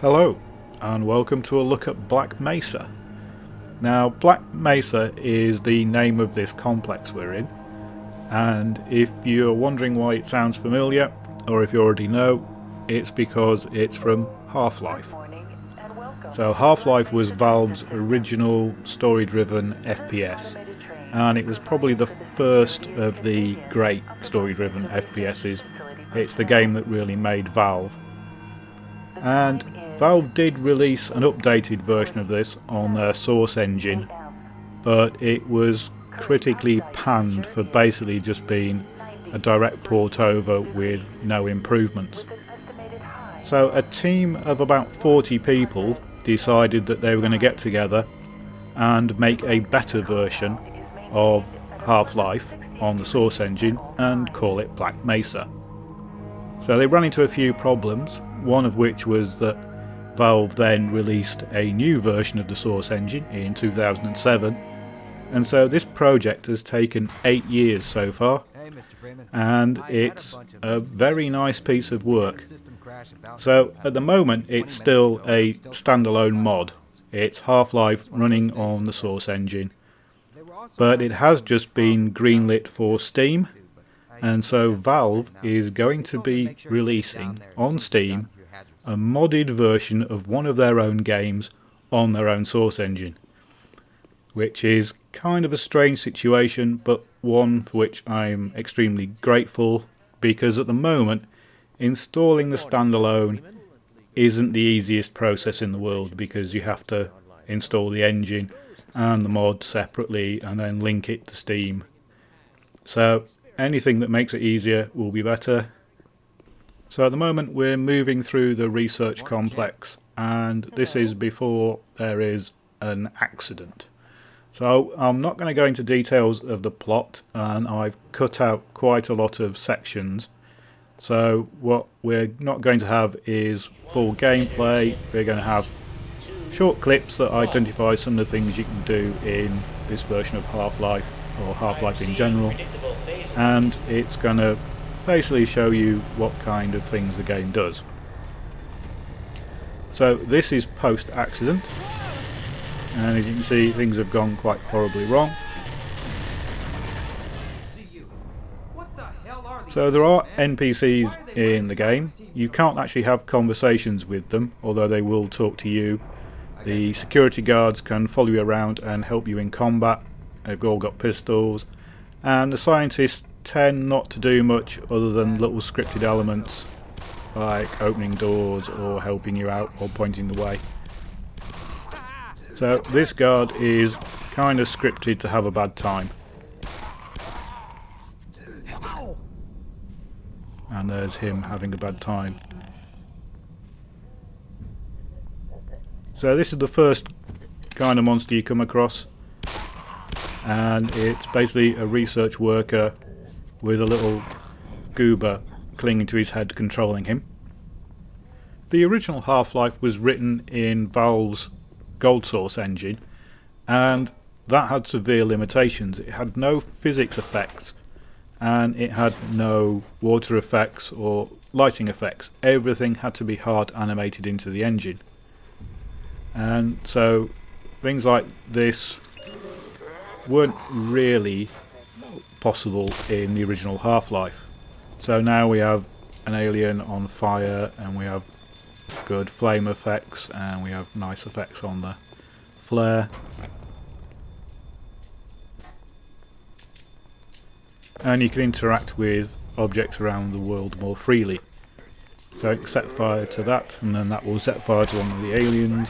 Hello, and welcome to a look at Black Mesa. Now, Black Mesa is the name of this complex we're in, and if you're wondering why it sounds familiar, or if you already know, it's because it's from Half-Life. So Half-Life was Valve's original story-driven FPS, and it was probably the first of the great story-driven FPSs. It's the game that really made Valve. And Valve did release an updated version of this on their Source engine, but it was critically panned for basically just being a direct port over with no improvements. So a team of about 40 people decided that they were going to get together and make a better version of Half-Life on the Source engine and call it Black Mesa. So they ran into a few problems, one of which was that Valve then released a new version of the Source engine in 2007, and so this project has taken 8 years so far, and it's a very nice piece of work. So at the moment it's still a standalone mod. It's Half-Life running on the Source engine, but it has just been greenlit for Steam, and so Valve is going to be releasing on Steam a modded version of one of their own games on their own Source engine, which is kind of a strange situation, but one for which I'm extremely grateful, because at the moment installing the standalone isn't the easiest process in the world, because you have to install the engine and the mod separately and then link it to Steam. So anything that makes it easier will be better. So at the moment we're moving through the research complex, and this is before there is an accident. So I'm not going to go into details of the plot, and I've cut out quite a lot of sections. So what we're not going to have is full gameplay. We're going to have short clips that identify some of the things you can do in this version of Half-Life, or Half-Life in general, and it's going to basically show you what kind of things the game does. So this is post-accident, and as you can see things have gone quite horribly wrong. So there are NPCs in the game. You can't actually have conversations with them, although they will talk to you. The security guards can follow you around and help you in combat. They've all got pistols, and the scientists tend not to do much other than little scripted elements like opening doors or helping you out or pointing the way. So this guard is kind of scripted to have a bad time. And there's him having a bad time. So this is the first kind of monster you come across, and it's basically a research worker with a little goober clinging to his head controlling him. The original Half-Life was written in Valve's Gold Source engine, and that had severe limitations. It had no physics effects, and it had no water effects or lighting effects. Everything had to be hard animated into the engine. And so things like this weren't really possible in the original Half-Life. So now we have an alien on fire, and we have good flame effects, and we have nice effects on the flare. And you can interact with objects around the world more freely. So set fire to that, and then that will set fire to one of the aliens.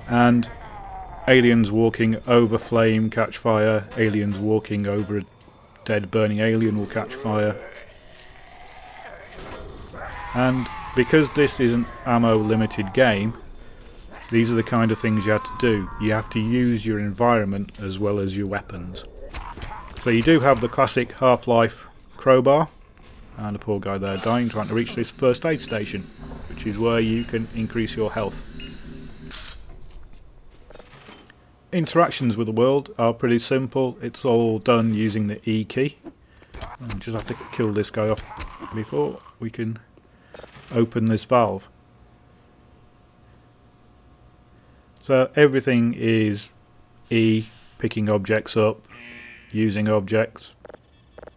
And aliens walking over flame catch fire, aliens walking over a dead burning alien will catch fire. And because this is an ammo limited game, these are the kind of things you have to do. You have to use your environment as well as your weapons. So you do have the classic Half-Life crowbar, and a poor guy there dying trying to reach this first aid station, which is where you can increase your health. Interactions with the world are pretty simple. It's all done using the E key. I just have to kill this guy off before we can open this valve. So everything is E, picking objects up, using objects,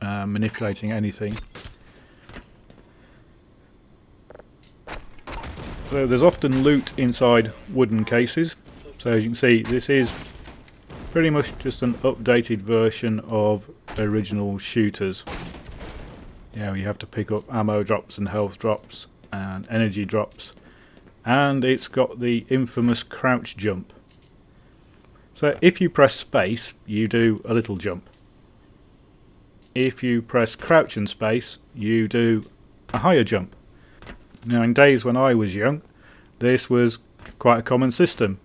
manipulating anything. So there's often loot inside wooden cases. So as you can see, this is pretty much just an updated version of original shooters. Yeah, you have to pick up ammo drops and health drops and energy drops. And it's got the infamous crouch jump. So if you press space, you do a little jump. If you press crouch and space, you do a higher jump. Now in days when I was young, this was quite a common system.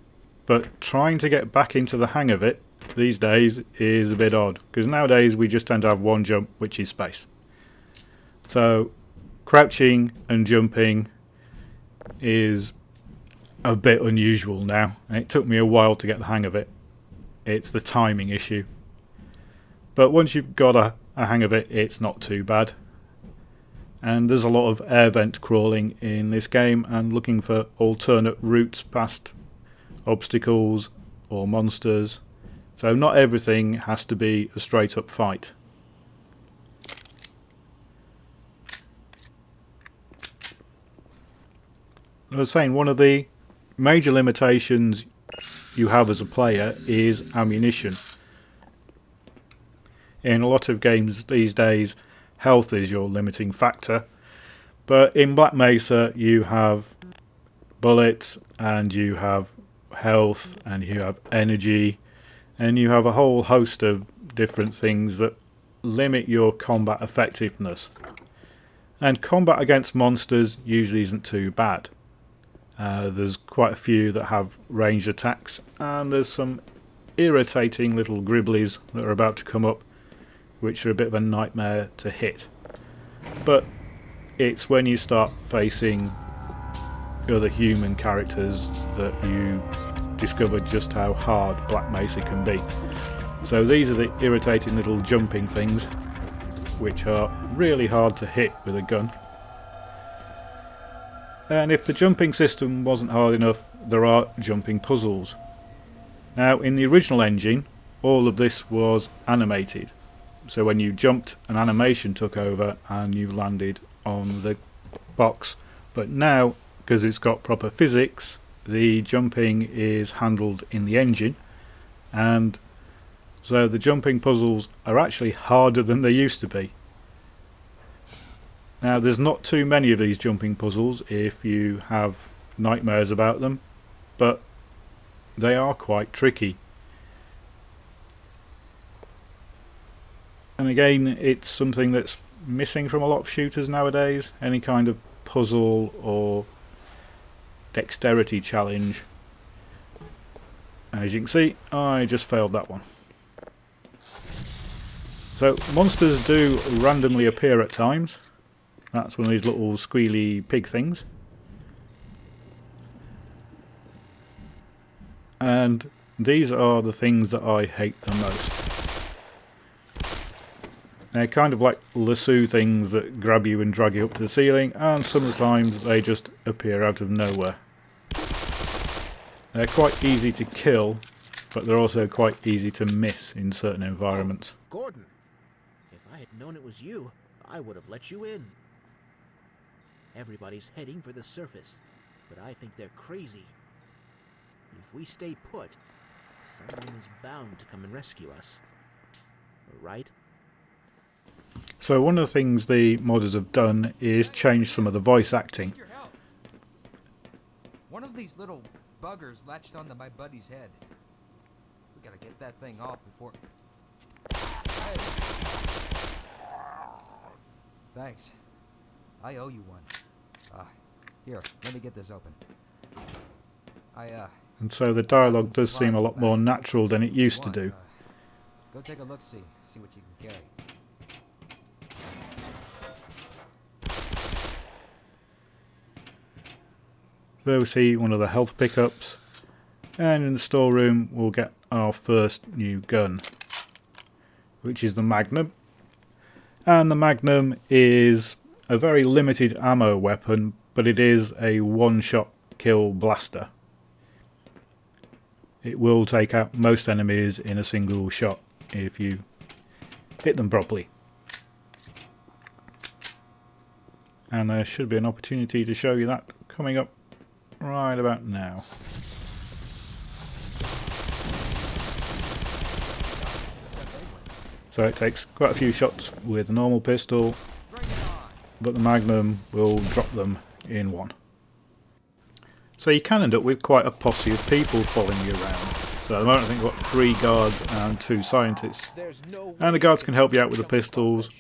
But trying to get back into the hang of it these days is a bit odd. Because nowadays we just tend to have one jump, which is space. So crouching and jumping is a bit unusual now. And it took me a while to get the hang of it. It's the timing issue. But once you've got a hang of it, it's not too bad. And there's a lot of air vent crawling in this game and looking for alternate routes past obstacles or monsters. So not everything has to be a straight up fight. I was saying, one of the major limitations you have as a player is ammunition. In a lot of games these days, health is your limiting factor, but in Black Mesa you have bullets and you have health and you have energy and you have a whole host of different things that limit your combat effectiveness. And combat against monsters usually isn't too bad. There's quite a few that have ranged attacks, and there's some irritating little gribblies that are about to come up, which are a bit of a nightmare to hit. But it's when you start facing other human characters that you discover just how hard Black Mesa can be. So these are the irritating little jumping things, which are really hard to hit with a gun. And if the jumping system wasn't hard enough, there are jumping puzzles. Now in the original engine, all of this was animated. So when you jumped, an animation took over and you landed on the box. But now, because it's got proper physics, the jumping is handled in the engine. And so the jumping puzzles are actually harder than they used to be. Now there's not too many of these jumping puzzles if you have nightmares about them, but they are quite tricky. And again, it's something that's missing from a lot of shooters nowadays, any kind of puzzle or dexterity challenge. As you can see, I just failed that one. So monsters do randomly appear at times. That's one of these little squealy pig things. And these are the things that I hate the most. They're kind of like lasso things that grab you and drag you up to the ceiling, and sometimes they just appear out of nowhere. They're quite easy to kill, but they're also quite easy to miss in certain environments. Gordon, if I had known it was you, I would have let you in. Everybody's heading for the surface, but I think they're crazy. If we stay put, someone is bound to come and rescue us. Right? So one of the things the modders have done is change some of the voice acting. One of these little buggers latched onto my buddy's head. We gotta get that thing off before... Hey. Thanks. I owe you one. Here, let me get this open. And so the dialogue does seem a lot more natural than it used to do. Go take a look, see what you can carry. So we see one of the health pickups, and in the storeroom we'll get our first new gun, which is the Magnum. And the Magnum is a very limited ammo weapon, but it is a one-shot kill blaster. It will take out most enemies in a single shot if you hit them properly. And there should be an opportunity to show you that coming up right about now. So it takes quite a few shots with a normal pistol, but the Magnum will drop them in one. So you can end up with quite a posse of people following you around. So at the moment I think we've got 3 guards and 2 scientists. And the guards can help you out with the pistols,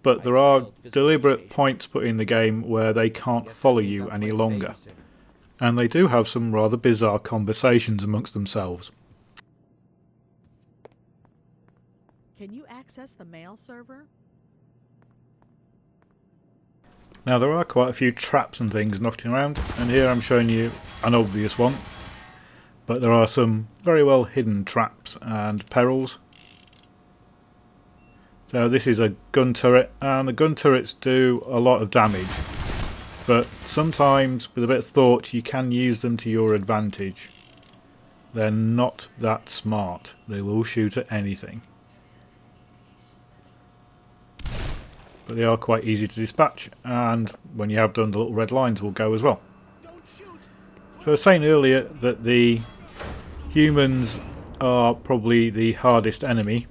but there are deliberate points put in the game where they can't follow you any longer. And they do have some rather bizarre conversations amongst themselves. Can you access the mail server? Now there are quite a few traps and things knocking around, and here I'm showing you an obvious one. But there are some very well hidden traps and perils. So this is a gun turret, and the gun turrets do a lot of damage. But sometimes, with a bit of thought, you can use them to your advantage. They're not that smart. They will shoot at anything. But they are quite easy to dispatch, and when you have done, the little red lines will go as well. So I was saying earlier that the humans are probably the hardest enemy,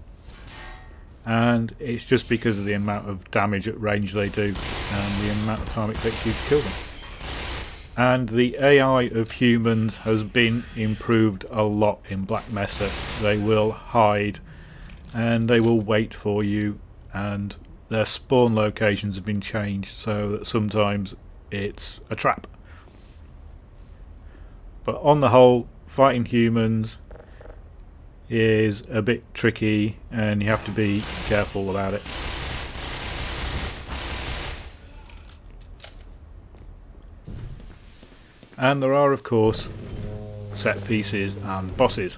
and it's just because of the amount of damage at range they do and the amount of time it takes you to kill them. And the AI of humans has been improved a lot in Black Mesa. They will hide and they will wait for you, and their spawn locations have been changed so that sometimes it's a trap. But on the whole, fighting humans is a bit tricky and you have to be careful about it. And there are, of course, set pieces and bosses.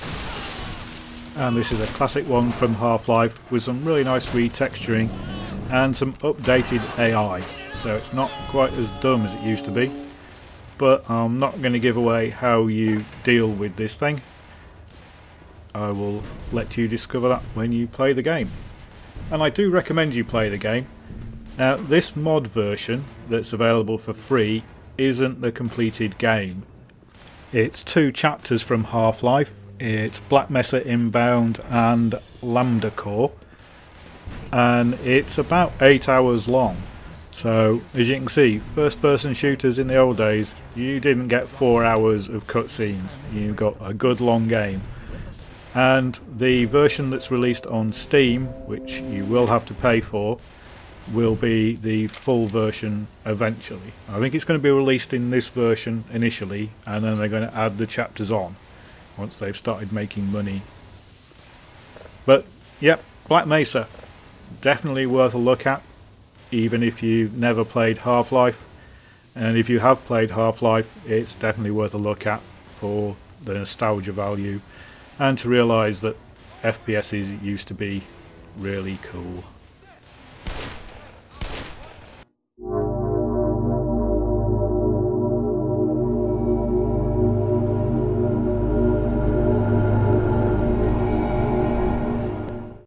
And this is a classic one from Half-Life with some really nice retexturing and some updated AI. So it's not quite as dumb as it used to be. But I'm not going to give away how you deal with this thing. I will let you discover that when you play the game. And I do recommend you play the game. Now this mod version that's available for free isn't the completed game. It's 2 chapters from Half-Life. It's Black Mesa Inbound and Lambda Core. And it's about 8 hours long. So as you can see, first person shooters in the old days, you didn't get 4 hours of cutscenes. You got a good long game. And the version that's released on Steam, which you will have to pay for, will be the full version eventually. I think it's going to be released in this version initially, and then they're going to add the chapters on once they've started making money. But yep, Black Mesa, definitely worth a look at, even if you've never played Half-Life. And if you have played Half-Life, it's definitely worth a look at for the nostalgia value and to realise that FPSs used to be really cool.